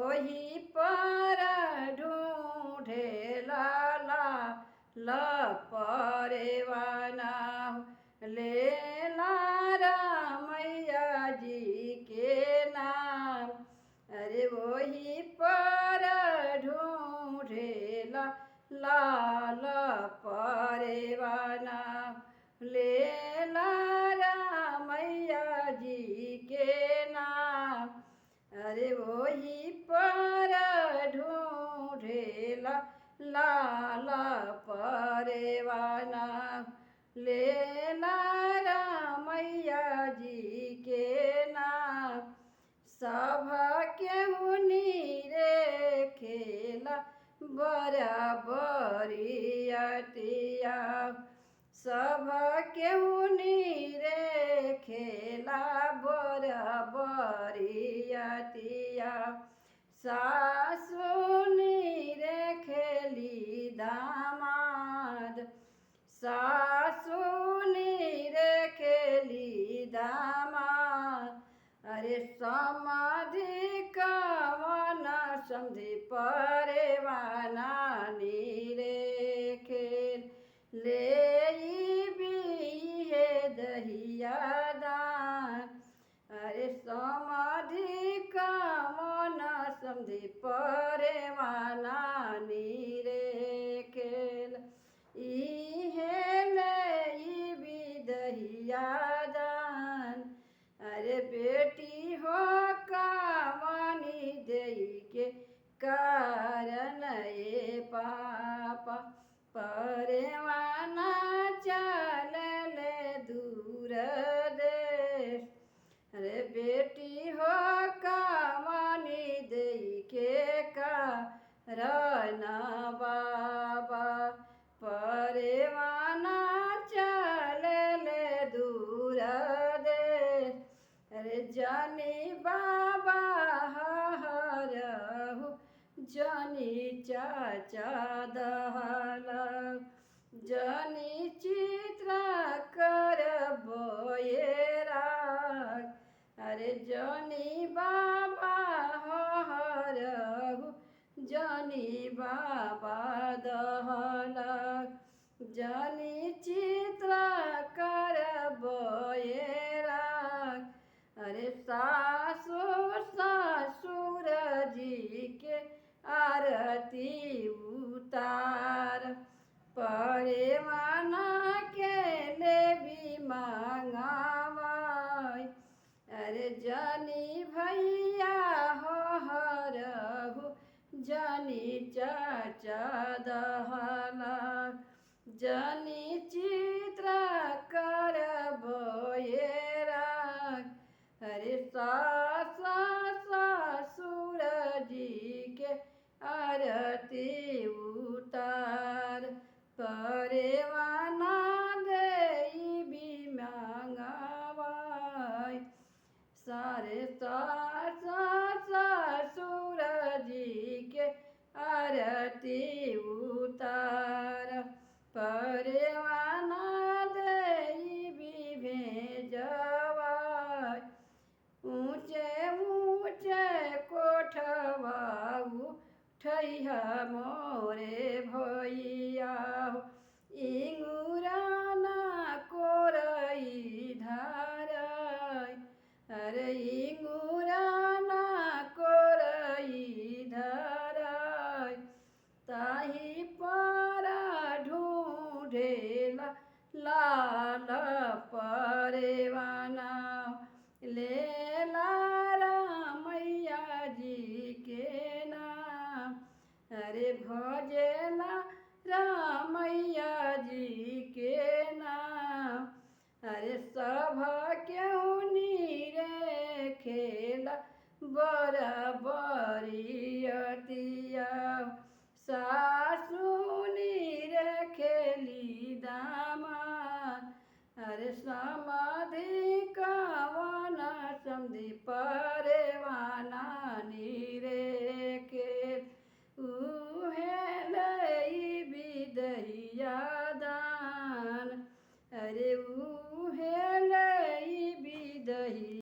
वही पर ढूंढे लाला ल परेवाना ले लारा मैया जी के नाम। अरे वही पर ढूंढे लाल परेवाना ले लारा मैया जी के नाम। अरे वही पर ढूंढे लाल परेवाना ले लारा मैया जी के नाम। सब केहू नीरे खेला बराबरियतिया सब केहू नीरे खेला बराबरियतिया सासु नीरे खेली दामाद सासु नीरे खेली दामाद। अरे समाधि कवन समधि परेवाना नीरे खेल ले बिहे दहिया दान। अरे समाधि कवन समधि परेवाना नीरे खेल इहे ले बिदहिया दान। अरे बेटी हो कामनी देई के कारण ए पापा परेवाना चल ले दूर देश। अरे बेटी हो कामनी देई के कारण बाबा परेवाना चल ले दूर देश। अरे जानी बाबा हरहु जानी चाचा दहला जानी चित्र कर बोएरा। अरे जानी बाबा हरहु जानी बाबा दहला जानी चित्र कर बोएरा। अरे सासु ससुर जी के आरती उतार परेवाना के ले भी मांगावाई। अरे जानी भैया हो हरहु जानी चाचा दहला जानी चित्र कर बोएरा। अरे ससुर जी के आरती उतार परेवाना देई भी मांगावाई। सारे ससुर जी के आरती उतार परेवाना देई भी भेजवाई। ऊँचे ऊँचे कोठवा उठैहा मोरे भैया इंगुराना कोरई धाराई। अरे इंगुराना कोरई धाराई ताही पारा ढूंढेला लाल परेवाना ले लारा मैया जी के नाम। अरे भजेला रामैया जी के नाम। अरे सब क्यों नीरे खेला बराबरियतिया सासु नीरे खेली दामाद। अरे समाधि कवन समधि परेवाना नी